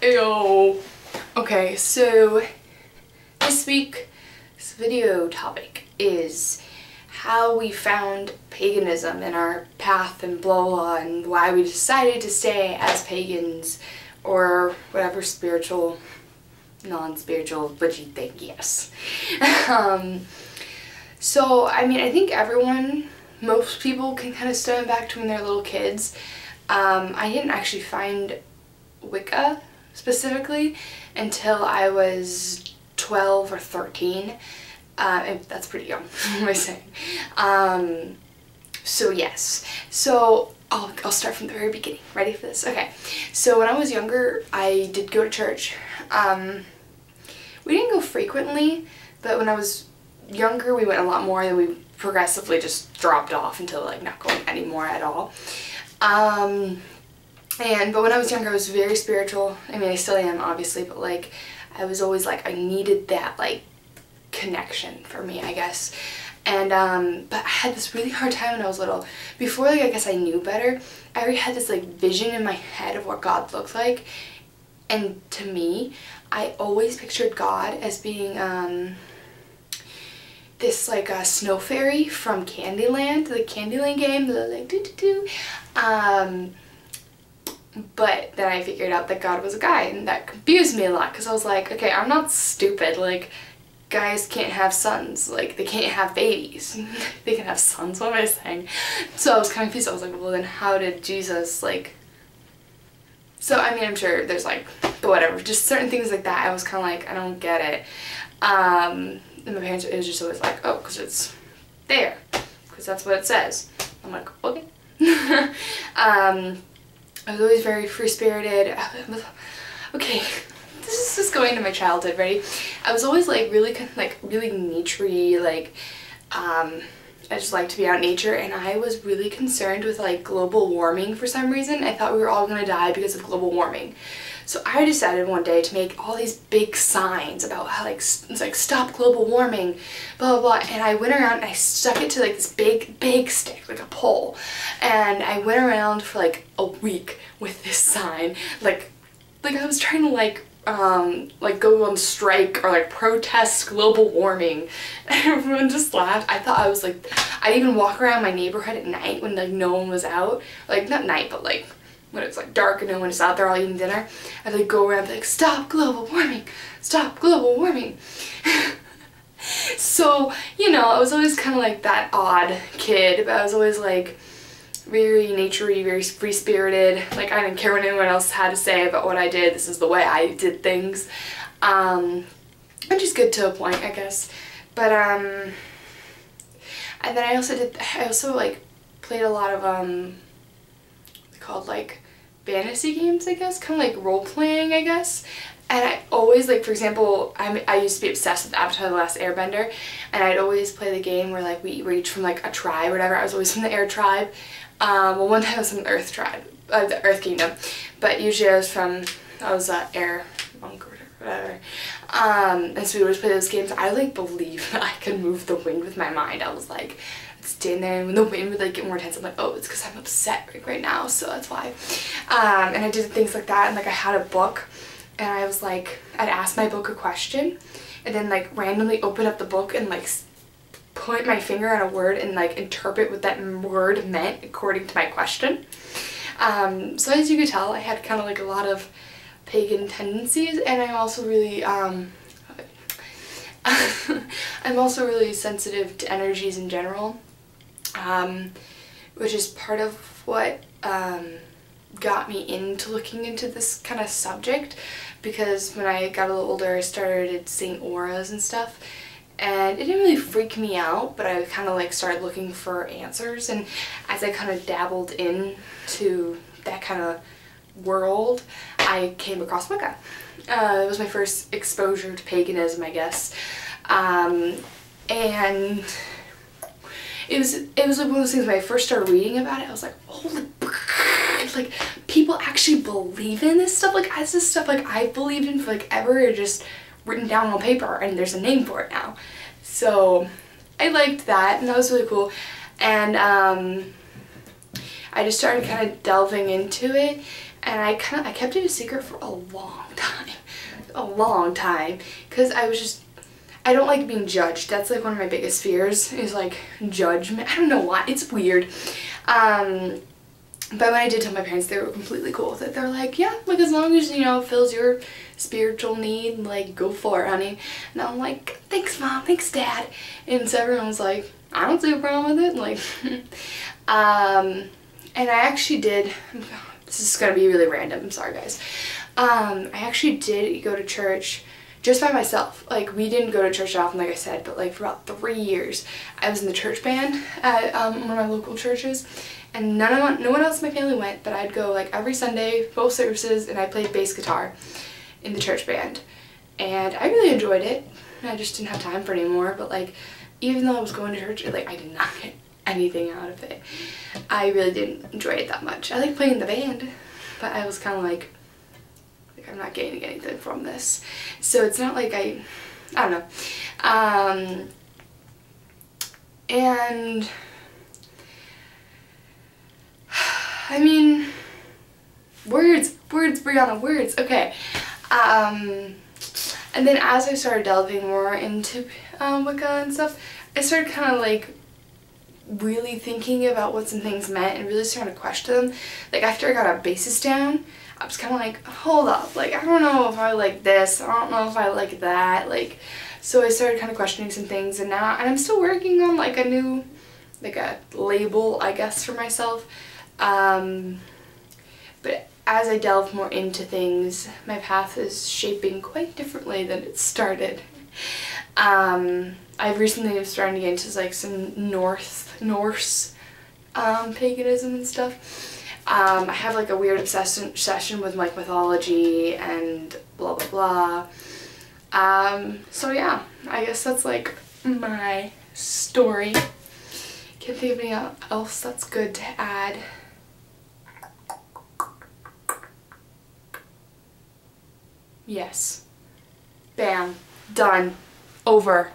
Ew. Okay, so this week's video topic is how we found paganism in our path and blah blah, and why we decided to stay as pagans or whatever spiritual, non-spiritual, but you think, yes. So, I mean, I think most people can kind of stem back to when they're little kids. I didn't actually find Wicca specifically until I was 12 or 13. And that's pretty young, what am I saying? So yes, so I'll start from the very beginning. Ready for this? Okay, so when I was younger, I did go to church. We didn't go frequently, but when I was younger, we went a lot more, and we progressively just dropped off until like not going anymore at all. But when I was younger, I was very spiritual. I mean, I still am, obviously, but like I was always like, I needed that like connection for me, I guess. And but I had this really hard time when I was little. Before, like, I guess I knew better, I already had this like vision in my head of what God looked like. And to me, I always pictured God as being this like a snow fairy from Candyland, the Candyland game, the like doo-doo-doo. But then I figured out that God was a guy, and that confused me a lot, because I was like, okay, I'm not stupid. Like, guys can't have sons. Like, they can't have babies. They can have sons, what am I saying? So I was kind of confused. I was like, well, then how did Jesus, like... So, I mean, I'm sure there's, like, whatever, just certain things like that. I was kind of like, I don't get it. And my parents, it was just always like, oh, because it's there. Because that's what it says. I'm like, okay. I was always very free-spirited. Okay, this is just going to my childhood, ready? I was always like really nature-y, like I just like to be out in nature, and I was really concerned with like global warming for some reason. I thought we were all gonna die because of global warming. So I decided one day to make all these big signs about how like, it's like, stop global warming, blah, blah, blah. And I went around and I stuck it to like this big stick, like a pole. And I went around for like a week with this sign. Like I was trying to like go on strike or like protest global warming. And everyone just laughed. I thought I was like, I'd even walk around my neighborhood at night when like no one was out. Like, not night, but like when it's like dark and no one is out there all eating dinner. I'd like go around and be like, stop global warming, stop global warming. So, you know, I was always kind of like that odd kid, but I was always like very nature-y, very free-spirited. Like, I didn't care what anyone else had to say about what I did. This is the way I did things. Which is good to a point, I guess. But, and then I also like played a lot of, called like fantasy games, I guess, kind of like role-playing, I guess. And I always, like, for example, I used to be obsessed with Avatar: The Last Airbender, and I'd always play the game where like we were each from like a tribe or whatever. I was always from the Air Tribe. Well, one time I was from the Earth Tribe, the Earth Kingdom, but usually I was Air Monk or whatever. And so we would always play those games. I like believe that I could move the wind with my mind. I was like, stand there, and when the wind would like get more intense, I'm like, oh, it's because I'm upset right now, so that's why. And I did things like that, and like I had a book, and I was like, I'd ask my book a question, and then like randomly open up the book and like point my finger on a word and like interpret what that word meant according to my question. So as you could tell, I had kind of like a lot of pagan tendencies, and I'm also really I'm also really sensitive to energies in general, which is part of what got me into looking into this kind of subject, because when I got a little older I started seeing auras and stuff, and it didn't really freak me out, but I kind of like started looking for answers, and as I kind of dabbled into that kind of world, I came across Wicca. It was my first exposure to paganism, I guess. And it was like one of those things when I first started reading about it, I was like, holy, like, people actually believe in this stuff? Like, this is stuff like I've believed in for like ever, just written down on paper, and there's a name for it now. So I liked that, and that was really cool. And I just started kind of delving into it, And I kept it a secret for a long time, because I don't like being judged. That's like one of my biggest fears, is like judgment. I don't know why, it's weird. But when I did tell my parents, they were completely cool with it. They're like, yeah, like as long as, you know, it fills your spiritual need, like go for it, honey. And I'm like, thanks mom, thanks dad. And so everyone was like, I don't see a problem with it. Like, and I actually did, this is gonna be really random, I'm sorry guys. I actually did go to church just by myself. Like, we didn't go to church often, like I said, but like for about 3 years, I was in the church band at one of my local churches, and no one else in my family went, but I'd go like every Sunday, both services, and I played bass guitar in the church band, and I really enjoyed it. I just didn't have time for it anymore, but like, even though I was going to church, like, I did not get anything out of it. I really didn't enjoy it that much. I like playing in the band, but I was kind of like I'm not gaining anything from this. So it's not like I don't know. And I mean, words, Brianna, words, okay. And then as I started delving more into Wicca and stuff, I started kind of like really thinking about what some things meant and really starting to question them. Like, after I got our basis down, I was kind of like, hold up, like, I don't know if I like this, I don't know if I like that, like, so I started kind of questioning some things, and I'm still working on like a new, like a label, I guess, for myself, but as I delve more into things, my path is shaping quite differently than it started. I've recently been starting to get into like some Norse paganism and stuff. I have like a weird obsession with like mythology and blah blah blah. So yeah, I guess that's like my story. Can't think of anything else that's good to add. Yes. Bam. Done. Over.